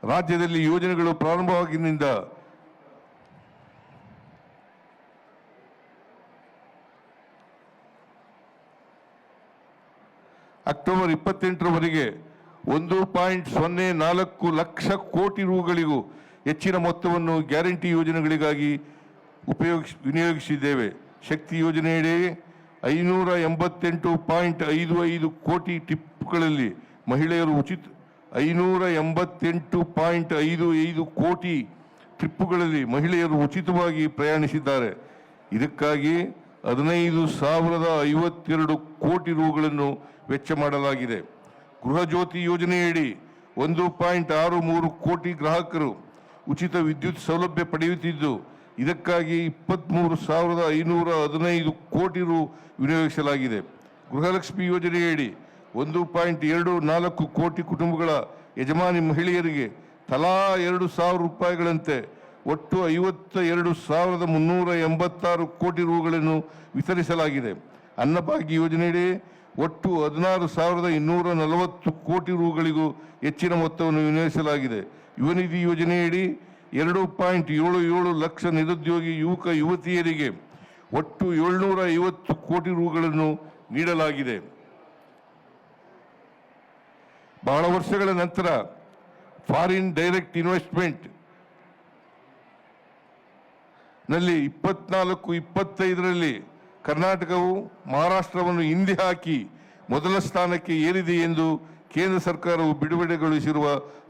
ರಾಜ್ಯದಲ್ಲಿ ಯೋಜನೆಗಳು ಪ್ರಾರಂಭವಾಗಿನಿಂದ ಅಕ್ಟೋಬರ್ 28ರವರೆಗೆ 1.04 ಲಕ್ಷ ಕೋಟಿ ರೂಗಳಿಗೂ ಹೆಚ್ಚಿನ ಮೊತ್ತವನ್ನು ಗ್ಯಾರಂಟಿ ಯೋಜನೆಗಳಿಗಾಗಿ ವಿನಿಯೋಗಿಸಿದ್ದೇವೆ. ಶಕ್ತಿ ಯೋಜನೆಯಡಿ 588.55 ಕೋಟಿ ಟ್ರಿಪ್ಗಳಲ್ಲಿ ಮಹಿಳೆಯರು 588.55 ಕೋಟಿ ಟ್ರಿಪ್ಪುಗಳಲ್ಲಿ ಮಹಿಳೆಯರು ಉಚಿತವಾಗಿ ಪ್ರಯಾಣಿಸಿದ್ದಾರೆ. ಇದಕ್ಕಾಗಿ 15,052 ಕೋಟಿ ರೂಗಳನ್ನು ವೆಚ್ಚ ಮಾಡಲಾಗಿದೆ. ಗೃಹ ಜ್ಯೋತಿ ಯೋಜನೆಯಡಿ 1.63 ಕೋಟಿ ಗ್ರಾಹಕರು ಉಚಿತ ವಿದ್ಯುತ್ ಸೌಲಭ್ಯ ಪಡೆಯುತ್ತಿದ್ದು, ಇದಕ್ಕಾಗಿ 23,515 ಕೋಟಿ ರು ವಿನಿಯೋಗಿಸಲಾಗಿದೆ. ಗೃಹಲಕ್ಷ್ಮಿ ಯೋಜನೆಯಡಿ 1.24 ಕೋಟಿ ಕುಟುಂಬಗಳ ಯಜಮಾನಿ ಮಹಿಳೆಯರಿಗೆ ತಲಾ 2,000 ರೂಪಾಯಿಗಳಂತೆ ಒಟ್ಟು 52,386 ಕೋಟಿ ರೂಗಳನ್ನು ವಿತರಿಸಲಾಗಿದೆ. ಅನ್ನಭಾಗ್ಯ ಯೋಜನೆಯಡಿ ಒಟ್ಟು 16,240 ಕೋಟಿ ರೂಗಳಿಗೂ ಹೆಚ್ಚಿನ ಮೊತ್ತವನ್ನು ವಿನಿಯೋಗಿಸಲಾಗಿದೆ. ಯುವ ನಿಧಿ ಯೋಜನೆಯಡಿ 2.77 ಲಕ್ಷ ನಿರುದ್ಯೋಗಿ ಯುವಕ ಯುವತಿಯರಿಗೆ ಒಟ್ಟು 750 ಕೋಟಿ ರೂಗಳನ್ನು ನೀಡಲಾಗಿದೆ. ಬಹಳ ವರ್ಷಗಳ ನಂತರ ಫಾರಿನ್ ಡೈರೆಕ್ಟ್ ಇನ್ವೆಸ್ಟ್ಮೆಂಟ್ ನಲ್ಲಿ 24-25ರಲ್ಲಿ ಕರ್ನಾಟಕವು ಮಹಾರಾಷ್ಟ್ರವನ್ನು ಹಿಂದೆ ಹಾಕಿ ಮೊದಲ ಸ್ಥಾನಕ್ಕೆ ಏರಿದೆ ಎಂದು ಕೇಂದ್ರ ಸರ್ಕಾರವು ಬಿಡುಗಡೆಗೊಳಿಸಿರುವ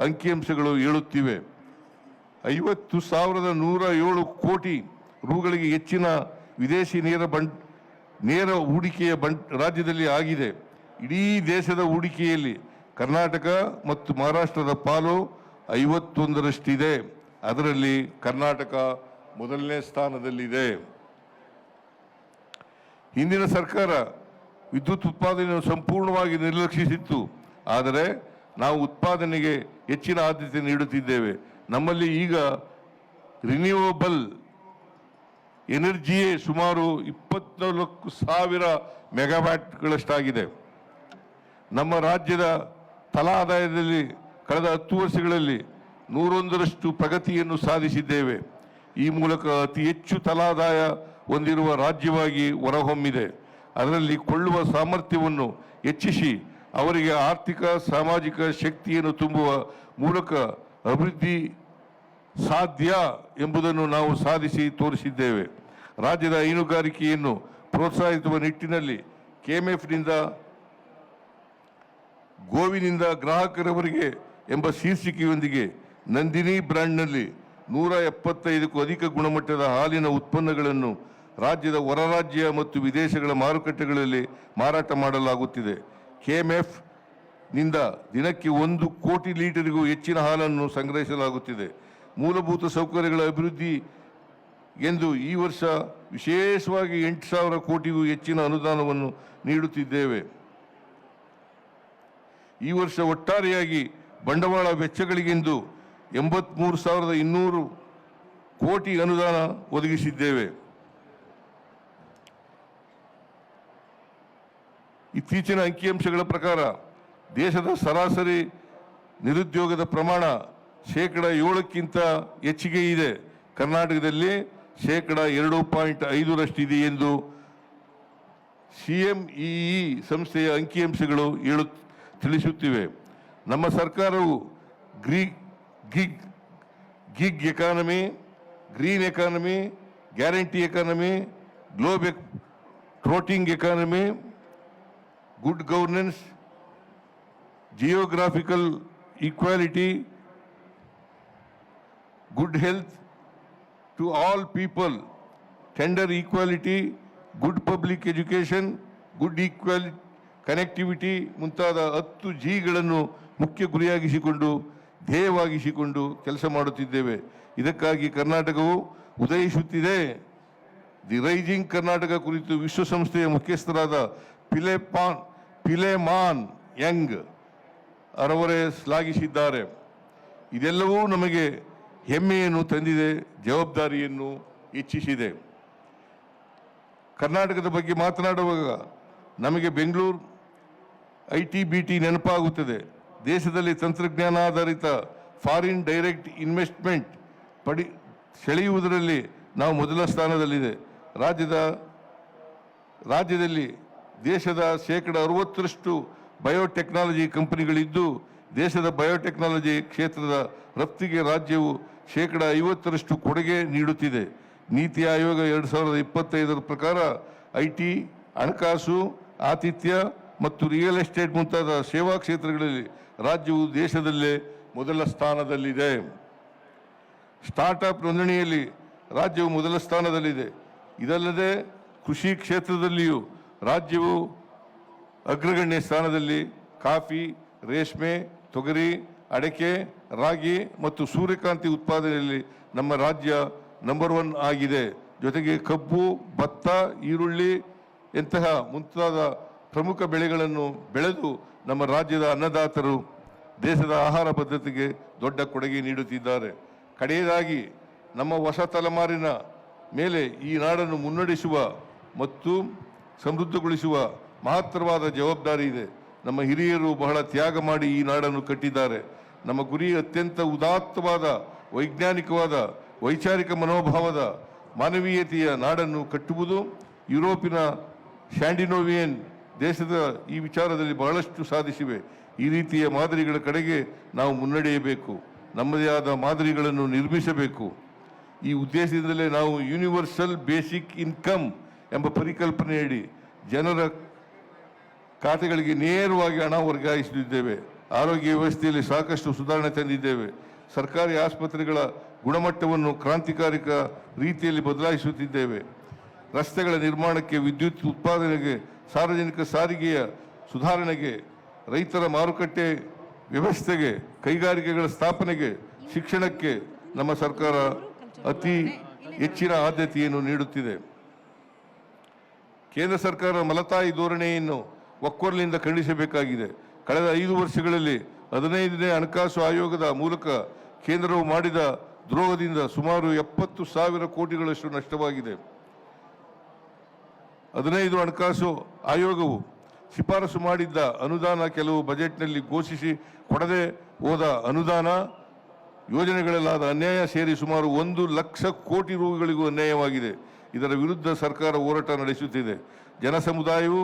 ಅಂಕಿಅಂಶಗಳು ಹೇಳುತ್ತಿವೆ. 50,107 ಕೋಟಿ ರೂಗಳಿಗೆ ಹೆಚ್ಚಿನ ವಿದೇಶಿ ನೇರ ಹೂಡಿಕೆಯ ರಾಜ್ಯದಲ್ಲಿ ಆಗಿದೆ. ಇಡೀ ದೇಶದ ಹೂಡಿಕೆಯಲ್ಲಿ ಕರ್ನಾಟಕ ಮತ್ತು ಮಹಾರಾಷ್ಟ್ರದ ಪಾಲು 51ರಷ್ಟಿದೆ. ಅದರಲ್ಲಿ ಕರ್ನಾಟಕ ಮೊದಲನೇ ಸ್ಥಾನದಲ್ಲಿದೆ. ಹಿಂದಿನ ಸರ್ಕಾರ ವಿದ್ಯುತ್ ಉತ್ಪಾದನೆಯನ್ನು ಸಂಪೂರ್ಣವಾಗಿ ನಿರ್ಲಕ್ಷಿಸಿತ್ತು. ಆದರೆ ನಾವು ಉತ್ಪಾದನೆಗೆ ಹೆಚ್ಚಿನ ಆದ್ಯತೆ ನೀಡುತ್ತಿದ್ದೇವೆ. ನಮ್ಮಲ್ಲಿ ಈಗ ರಿನ್ಯೂವಬಲ್ ಎನರ್ಜಿಯೇ ಸುಮಾರು 24,000 ಮೆಗಾವ್ಯಾಟ್ಗಳಷ್ಟಾಗಿದೆ. ನಮ್ಮ ರಾಜ್ಯದ ತಲಾ ಆದಾಯದಲ್ಲಿ ಕಳೆದ 10 ವರ್ಷಗಳಲ್ಲಿ 101ರಷ್ಟು ಪ್ರಗತಿಯನ್ನು ಸಾಧಿಸಿದ್ದೇವೆ. ಈ ಮೂಲಕ ಅತಿ ಹೆಚ್ಚು ತಲಾದಾಯ ಹೊಂದಿರುವ ರಾಜ್ಯವಾಗಿ ಹೊರಹೊಮ್ಮಿದೆ. ಅದರಲ್ಲಿ ಕೊಳ್ಳುವ ಸಾಮರ್ಥ್ಯವನ್ನು ಹೆಚ್ಚಿಸಿ ಅವರಿಗೆ ಆರ್ಥಿಕ ಸಾಮಾಜಿಕ ಶಕ್ತಿಯನ್ನು ತುಂಬುವ ಮೂಲಕ ಅಭಿವೃದ್ಧಿ ಸಾಧ್ಯ ಎಂಬುದನ್ನು ನಾವು ಸಾಧಿಸಿ ತೋರಿಸಿದ್ದೇವೆ. ರಾಜ್ಯದ ಹೈನುಗಾರಿಕೆಯನ್ನು ಪ್ರೋತ್ಸಾಹಿಸುವ ನಿಟ್ಟಿನಲ್ಲಿ ಕೆಎಂಎಫ್ನಿಂದ ಗೋವಿನಿಂದ ಗ್ರಾಹಕರವರೆಗೆ ಎಂಬ ಶೀರ್ಷಿಕೆಯೊಂದಿಗೆ ನಂದಿನಿ ಬ್ರ್ಯಾಂಡ್ನಲ್ಲಿ 175ಕ್ಕೂ ಅಧಿಕ ಗುಣಮಟ್ಟದ ಹಾಲಿನ ಉತ್ಪನ್ನಗಳನ್ನು ರಾಜ್ಯದ ಹೊರ ರಾಜ್ಯ ಮತ್ತು ವಿದೇಶಗಳ ಮಾರುಕಟ್ಟೆಗಳಲ್ಲಿ ಮಾರಾಟ ಮಾಡಲಾಗುತ್ತಿದೆ. ಕೆಎಂಎಫ್ ನಿಂದ ದಿನಕ್ಕೆ 1 ಕೋಟಿ ಲೀಟರ್ಗೂ ಹೆಚ್ಚಿನ ಹಾಲನ್ನು ಸಂಗ್ರಹಿಸಲಾಗುತ್ತಿದೆ. ಮೂಲಭೂತ ಸೌಕರ್ಯಗಳ ಅಭಿವೃದ್ಧಿ ಎಂದು ಈ ವರ್ಷ ವಿಶೇಷವಾಗಿ 8,000 ಕೋಟಿಗೂ ಹೆಚ್ಚಿನ ಅನುದಾನವನ್ನು ನೀಡುತ್ತಿದ್ದೇವೆ. ಈ ವರ್ಷ ಒಟ್ಟಾರೆಯಾಗಿ ಬಂಡವಾಳ ವೆಚ್ಚಗಳಿಗೆಂದು 83,200 ಕೋಟಿ ಅನುದಾನ ಒದಗಿಸಿದ್ದೇವೆ. ಇತ್ತೀಚಿನ ಅಂಕಿಅಂಶಗಳ ಪ್ರಕಾರ ದೇಶದ ಸರಾಸರಿ ನಿರುದ್ಯೋಗದ ಪ್ರಮಾಣ 7%ಕ್ಕಿಂತ ಹೆಚ್ಚಿಗೆ ಇದೆ. ಕರ್ನಾಟಕದಲ್ಲಿ 2.5% ಎಂದು CMEE ಸಂಸ್ಥೆಯ ಅಂಕಿಅಂಶಗಳು ತಿಳಿಸುತ್ತಿವೆ. ನಮ್ಮ ಸರ್ಕಾರವು gig economy, green economy, guarantee economy, global trotting economy, good governance, geographical equality, good health to all people, tender equality, good public education, good equality connectivity ಮುಂತಾದ 10 ಜಿಗಳನ್ನು ಮುಖ್ಯ ಗುರಿಯಾಗಿಸಿಕೊಂಡು ಧ್ಯೇಯವಾಗಿಸಿಕೊಂಡು ಕೆಲಸ ಮಾಡುತ್ತಿದ್ದೇವೆ. ಇದಕ್ಕಾಗಿ ಕರ್ನಾಟಕವು ಉದಯಿಸುತ್ತಿದೆ. ದಿ ರೈಸಿಂಗ್ ಕರ್ನಾಟಕ ಕುರಿತು ವಿಶ್ವಸಂಸ್ಥೆಯ ಮುಖ್ಯಸ್ಥರಾದ ಪಿಲೆಮಾನ್ ಯಂಗ್ ಅವರೇ ಶ್ಲಾಘಿಸಿದ್ದಾರೆ. ಇದೆಲ್ಲವೂ ನಮಗೆ ಹೆಮ್ಮೆಯನ್ನು ತಂದಿದೆ, ಜವಾಬ್ದಾರಿಯನ್ನು ಹೆಚ್ಚಿಸಿದೆ. ಕರ್ನಾಟಕದ ಬಗ್ಗೆ ಮಾತನಾಡುವಾಗ ನಮಗೆ ಬೆಂಗಳೂರು ITBT ನೆನಪಾಗುತ್ತದೆ. ದೇಶದಲ್ಲಿ ತಂತ್ರಜ್ಞಾನಾಧಾರಿತ ಫಾರಿನ್ ಡೈರೆಕ್ಟ್ ಇನ್ವೆಸ್ಟ್ಮೆಂಟ್ ಸೆಳೆಯುವುದರಲ್ಲಿ ನಾವು ಮೊದಲ ಸ್ಥಾನದಲ್ಲಿದೆ. ರಾಜ್ಯದಲ್ಲಿ ದೇಶದ 60% ಬಯೋಟೆಕ್ನಾಲಜಿ ಕಂಪನಿಗಳಿದ್ದು, ದೇಶದ ಬಯೋಟೆಕ್ನಾಲಜಿ ಕ್ಷೇತ್ರದ ರಫ್ತಿಗೆ ರಾಜ್ಯವು 50% ಕೊಡುಗೆ ನೀಡುತ್ತಿದೆ. ನೀತಿ ಆಯೋಗ 2025 ಪ್ರಕಾರ IT, ಹಣಕಾಸು, ಆತಿಥ್ಯ ಮತ್ತು ರಿಯಲ್ ಎಸ್ಟೇಟ್ ಮುಂತಾದ ಸೇವಾ ಕ್ಷೇತ್ರಗಳಲ್ಲಿ ರಾಜ್ಯವು ದೇಶದಲ್ಲೇ ಮೊದಲ ಸ್ಥಾನದಲ್ಲಿದೆ. ಸ್ಟಾರ್ಟ್ಅಪ್ ನೋಂದಣಿಯಲ್ಲಿ ರಾಜ್ಯವು ಮೊದಲ ಸ್ಥಾನದಲ್ಲಿದೆ. ಇದಲ್ಲದೆ ಕೃಷಿ ಕ್ಷೇತ್ರದಲ್ಲಿಯೂ ರಾಜ್ಯವು ಅಗ್ರಗಣ್ಯ ಸ್ಥಾನದಲ್ಲಿ ಕಾಫಿ, ರೇಷ್ಮೆ, ತೊಗರಿ, ಅಡಕೆ, ರಾಗಿ ಮತ್ತು ಸೂರ್ಯಕಾಂತಿ ಉತ್ಪಾದನೆಯಲ್ಲಿ ನಮ್ಮ ರಾಜ್ಯ ನಂಬರ್ 1 ಆಗಿದೆ. ಜೊತೆಗೆ ಕಬ್ಬು, ಭತ್ತ, ಈರುಳ್ಳಿ ಇಂತಹ ಮುಂತಾದ ಪ್ರಮುಖ ಬೆಳೆಗಳನ್ನು ಬೆಳೆದು ನಮ್ಮ ರಾಜ್ಯದ ಅನ್ನದಾತರು ದೇಶದ ಆಹಾರ ಭದ್ರತೆಗೆ ದೊಡ್ಡ ಕೊಡುಗೆ ನೀಡುತ್ತಿದ್ದಾರೆ. ಕಡೆಯದಾಗಿ ನಮ್ಮ ಹೊಸ ತಲೆಮಾರಿನ ಮೇಲೆ ಈ ನಾಡನ್ನು ಮುನ್ನಡೆಸುವ ಮತ್ತು ಸಮೃದ್ಧಗೊಳಿಸುವ ಮಹತ್ತರವಾದ ಜವಾಬ್ದಾರಿ ಇದೆ. ನಮ್ಮ ಹಿರಿಯರು ಬಹಳ ತ್ಯಾಗ ಮಾಡಿ ಈ ನಾಡನ್ನು ಕಟ್ಟಿದ್ದಾರೆ. ನಮ್ಮ ಗುರಿ ಅತ್ಯಂತ ಉದಾತ್ತವಾದ, ವೈಜ್ಞಾನಿಕವಾದ, ವೈಚಾರಿಕ ಮನೋಭಾವದ ಮಾನವೀಯತೆಯ ನಾಡನ್ನು ಕಟ್ಟುವುದು. ಯುರೋಪಿನ ಸ್ಕ್ಯಾಂಡಿನೇವಿಯನ್ ದೇಶದ ಈ ವಿಚಾರದಲ್ಲಿ ಬಹಳಷ್ಟು ಸಾಧಿಸಿವೆ. ಈ ರೀತಿಯ ಮಾದರಿಗಳ ಕಡೆಗೆ ನಾವು ಮುನ್ನಡೆಯಬೇಕು. ನಮ್ಮದೇ ಆದ ಮಾದರಿಗಳನ್ನು ನಿರ್ಮಿಸಬೇಕು. ಈ ಉದ್ದೇಶದಿಂದಲೇ ನಾವು ಯೂನಿವರ್ಸಲ್ ಬೇಸಿಕ್ ಇನ್ಕಮ್ ಎಂಬ ಪರಿಕಲ್ಪನೆಯಡಿ ಜನರ ಖಾತೆಗಳಿಗೆ ನೇರವಾಗಿ ಹಣ ವರ್ಗಾಯಿಸುತ್ತಿದ್ದೇವೆ. ಆರೋಗ್ಯ ವ್ಯವಸ್ಥೆಯಲ್ಲಿ ಸಾಕಷ್ಟು ಸುಧಾರಣೆ ತಂದಿದ್ದೇವೆ. ಸರ್ಕಾರಿ ಆಸ್ಪತ್ರೆಗಳ ಗುಣಮಟ್ಟವನ್ನು ಕ್ರಾಂತಿಕಾರಿಕ ರೀತಿಯಲ್ಲಿ ಬದಲಾಯಿಸುತ್ತಿದ್ದೇವೆ. ರಸ್ತೆಗಳ ನಿರ್ಮಾಣಕ್ಕೆ, ವಿದ್ಯುತ್ ಉತ್ಪಾದನೆಗೆ, ಸಾರ್ವಜನಿಕ ಸಾರಿಗೆಯ ಸುಧಾರಣೆಗೆ, ರೈತರ ಮಾರುಕಟ್ಟೆ ವ್ಯವಸ್ಥೆಗೆ, ಕೈಗಾರಿಕೆಗಳ ಸ್ಥಾಪನೆಗೆ, ಶಿಕ್ಷಣಕ್ಕೆ ನಮ್ಮ ಸರ್ಕಾರ ಅತಿ ಹೆಚ್ಚಿನ ಆದ್ಯತೆಯನ್ನು ನೀಡುತ್ತಿದೆ. ಕೇಂದ್ರ ಸರ್ಕಾರ ಮಲತಾಯಿ ಧೋರಣೆಯನ್ನು ಒಕ್ಕೊರಲಿನಿಂದ ಖಂಡಿಸಬೇಕಾಗಿದೆ. ಕಳೆದ 5 ವರ್ಷಗಳಲ್ಲಿ 15ನೇ ಹಣಕಾಸು ಆಯೋಗದ ಮೂಲಕ ಕೇಂದ್ರವು ಮಾಡಿದ ದ್ರೋಹದಿಂದ ಸುಮಾರು 70,000 ಕೋಟಿಗಳಷ್ಟು ನಷ್ಟವಾಗಿದೆ. 15 ಹಣಕಾಸು ಆಯೋಗವು ಶಿಫಾರಸು ಮಾಡಿದ್ದ ಅನುದಾನ ಕೆಲವು ಬಜೆಟ್ನಲ್ಲಿ ಘೋಷಿಸಿ ಕೊಡದೆ ಹೋದ ಅನುದಾನ ಯೋಜನೆಗಳಲ್ಲಾದ ಅನ್ಯಾಯ ಸೇರಿ ಸುಮಾರು 1 ಲಕ್ಷ ಕೋಟಿ ರೂಗಳಿಗೂ ಅನ್ಯಾಯವಾಗಿದೆ. ಇದರ ವಿರುದ್ಧ ಸರ್ಕಾರ ಹೋರಾಟ ನಡೆಸುತ್ತಿದೆ. ಜನಸಮುದಾಯವು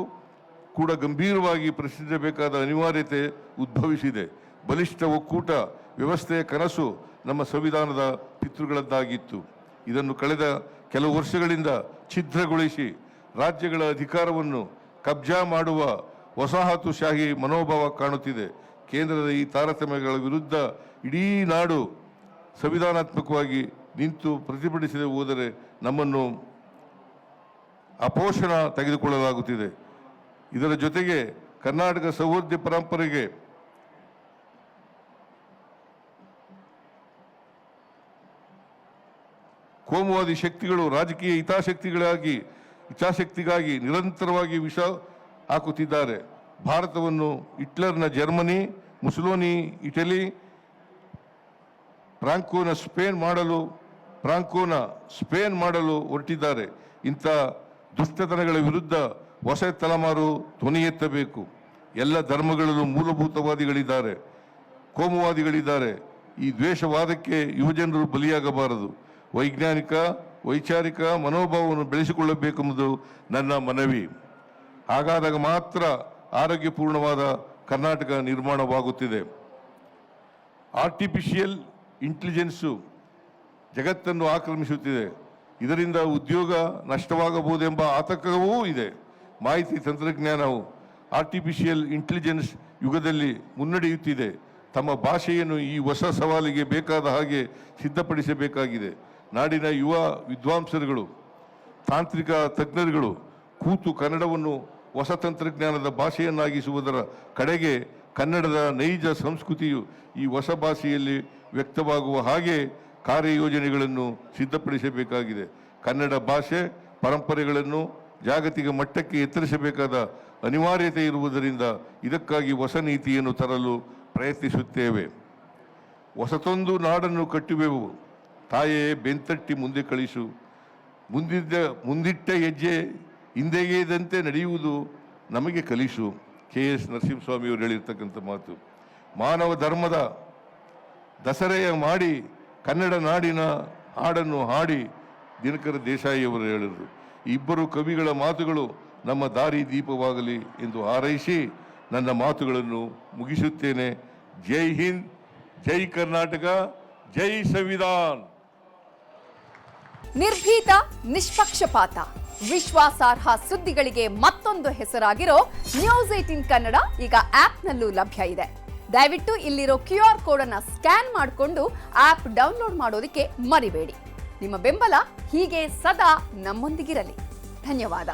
ಕೂಡ ಗಂಭೀರವಾಗಿ ಪ್ರಶ್ನಿಸಬೇಕಾದ ಅನಿವಾರ್ಯತೆ ಉದ್ಭವಿಸಿದೆ. ಬಲಿಷ್ಠ ಒಕ್ಕೂಟ ವ್ಯವಸ್ಥೆಯ ಕನಸು ನಮ್ಮ ಸಂವಿಧಾನದ ಪಿತೃಗಳದ್ದಾಗಿತ್ತು. ಇದನ್ನು ಕಳೆದ ಕೆಲವು ವರ್ಷಗಳಿಂದ ಛಿದ್ರಗೊಳಿಸಿ ರಾಜ್ಯಗಳ ಅಧಿಕಾರವನ್ನು ಕಬ್ಜಾ ಮಾಡುವ ವಸಾಹತುಶಾಹಿ ಮನೋಭಾವ ಕಾಣುತ್ತಿದೆ. ಕೇಂದ್ರದ ಈ ತಾರತಮ್ಯಗಳ ವಿರುದ್ಧ ಇಡೀ ನಾಡು ಸಂವಿಧಾನಾತ್ಮಕವಾಗಿ ನಿಂತು ಪ್ರತಿಭಟಿಸದೆ ಹೋದರೆ ನಮ್ಮನ್ನು ಅಪೋಷಣ ತೆಗೆದುಕೊಳ್ಳಲಾಗುತ್ತಿದೆ. ಇದರ ಜೊತೆಗೆ ಕರ್ನಾಟಕ ಸೌಹಾರ್ದ ಪರಂಪರೆಗೆ ಕೋಮುವಾದಿ ಶಕ್ತಿಗಳು ರಾಜಕೀಯ ಹಿತಾಸಕ್ತಿಗಾಗಿ ನಿರಂತರವಾಗಿ ವಿಷ ಹಾಕುತ್ತಿದ್ದಾರೆ. ಭಾರತವನ್ನು ಹಿಟ್ಲರ್ನ ಜರ್ಮನಿ, ಮುಸೋಲಿನಿ ಇಟಲಿ, ಫ್ರಾಂಕೋನ ಸ್ಪೇನ್ ಮಾಡಲು ಹೊರಟಿದ್ದಾರೆ. ಇಂಥ ದುಷ್ಟತನಗಳ ವಿರುದ್ಧ ಹೊಸ ತಲೆಮಾರು ಧ್ವನಿ ಎತ್ತಬೇಕು. ಎಲ್ಲ ಧರ್ಮಗಳಲ್ಲೂ ಮೂಲಭೂತವಾದಿಗಳಿದ್ದಾರೆ, ಕೋಮುವಾದಿಗಳಿದ್ದಾರೆ. ಈ ದ್ವೇಷವಾದಕ್ಕೆ ಯುವಜನರು ಬಲಿಯಾಗಬಾರದು. ವೈಚಾರಿಕ ಮನೋಭಾವವನ್ನು ಬೆಳೆಸಿಕೊಳ್ಳಬೇಕೆಂಬುದು ನನ್ನ ಮನವಿ. ಹಾಗಾದಾಗ ಮಾತ್ರ ಆರೋಗ್ಯಪೂರ್ಣವಾದ ಕರ್ನಾಟಕ ನಿರ್ಮಾಣವಾಗುತ್ತಿದೆ. ಆರ್ಟಿಫಿಷಿಯಲ್ ಇಂಟೆಲಿಜೆನ್ಸು ಜಗತ್ತನ್ನು ಆಕ್ರಮಿಸುತ್ತಿದೆ. ಇದರಿಂದ ಉದ್ಯೋಗ ನಷ್ಟವಾಗಬಹುದೆಂಬ ಆತಂಕವೂ ಇದೆ. ಮಾಹಿತಿ ತಂತ್ರಜ್ಞಾನವು ಆರ್ಟಿಫಿಷಿಯಲ್ ಇಂಟೆಲಿಜೆನ್ಸ್ ಯುಗದಲ್ಲಿ ಮುನ್ನಡೆಯುತ್ತಿದೆ. ತಮ್ಮ ಭಾಷೆಯನ್ನು ಈ ಹೊಸ ಸವಾಲಿಗೆ ಬೇಕಾದ ಹಾಗೆ ಸಿದ್ಧಪಡಿಸಬೇಕಾಗಿದೆ. ನಾಡಿನ ಯುವ ವಿದ್ವಾಂಸರುಗಳು, ತಾಂತ್ರಿಕ ತಜ್ಞರುಗಳು ಕೂತು ಕನ್ನಡವನ್ನು ಹೊಸ ತಂತ್ರಜ್ಞಾನದ ಭಾಷೆಯನ್ನಾಗಿಸುವುದರ ಕಡೆಗೆ ಕನ್ನಡದ ನೈಜ ಸಂಸ್ಕೃತಿಯು ಈ ಹೊಸ ಭಾಷೆಯಲ್ಲಿ ವ್ಯಕ್ತವಾಗುವ ಹಾಗೆ ಕಾರ್ಯಯೋಜನೆಗಳನ್ನು ಸಿದ್ಧಪಡಿಸಬೇಕಾಗಿದೆ. ಕನ್ನಡ ಭಾಷೆ ಪರಂಪರೆಗಳನ್ನು ಜಾಗತಿಕ ಮಟ್ಟಕ್ಕೆ ಎತ್ತರಿಸಬೇಕಾದ ಅನಿವಾರ್ಯತೆ ಇರುವುದರಿಂದ ಇದಕ್ಕಾಗಿ ಹೊಸ ನೀತಿಯನ್ನು ತರಲು ಪ್ರಯತ್ನಿಸುತ್ತೇವೆ. ಹೊಸತೊಂದು ನಾಡನ್ನು ಕಟ್ಟುವೆವು. ತಾಯೇ ಬೆಂತಟ್ಟಿ ಮುಂದೆ ಕಳಿಸು. ಮುಂದಿಟ್ಟ ಹೆಜ್ಜೆ ಹಿಂದೆಗೆಯದಂತೆ ನಡೆಯುವುದು ನಮಗೆ ಕಲಿಸು. KS ನರಸಿಂಹಸ್ವಾಮಿಯವರು ಹೇಳಿರ್ತಕ್ಕಂಥ ಮಾತು. ಮಾನವ ಧರ್ಮದ ದಸರೆಯ ಮಾಡಿ ಕನ್ನಡ ನಾಡಿನ ಹಾಡನ್ನು ಹಾಡಿ ದಿನಕರ ದೇಸಾಯಿಯವರು ಹೇಳಿದರು. ಇಬ್ಬರು ಕವಿಗಳ ಮಾತುಗಳು ನಮ್ಮ ದಾರಿ ದೀಪವಾಗಲಿ ಎಂದು ಹಾರೈಸಿ ನನ್ನ ಮಾತುಗಳನ್ನು ಮುಗಿಸುತ್ತೇನೆ. ಜೈ ಹಿಂದ್, ಜೈ ಕರ್ನಾಟಕ, ಜೈ ಸಂವಿಧಾನ್. ನಿರ್ಭೀತ, ನಿಷ್ಪಕ್ಷಪಾತ, ವಿಶ್ವಾಸಾರ್ಹ ಸುದ್ದಿಗಳಿಗೆ ಮತ್ತೊಂದು ಹೆಸರಾಗಿರೋ ನ್ಯೂಸ್18 ಕನ್ನಡ ಈಗ ಆಪ್ನಲ್ಲೂ ಲಭ್ಯ ಇದೆ. ದಯವಿಟ್ಟು ಇಲ್ಲಿರೋ QR ಕೋಡ್ ಅನ್ನು ಸ್ಕ್ಯಾನ್ ಮಾಡಿಕೊಂಡು ಆಪ್ ಡೌನ್ಲೋಡ್ ಮಾಡೋದಕ್ಕೆ ಮರಿಬೇಡಿ. ನಿಮ್ಮ ಬೆಂಬಲ ಹೀಗೆ ಸದಾ ನಮ್ಮೊಂದಿಗಿರಲಿ. ಧನ್ಯವಾದ.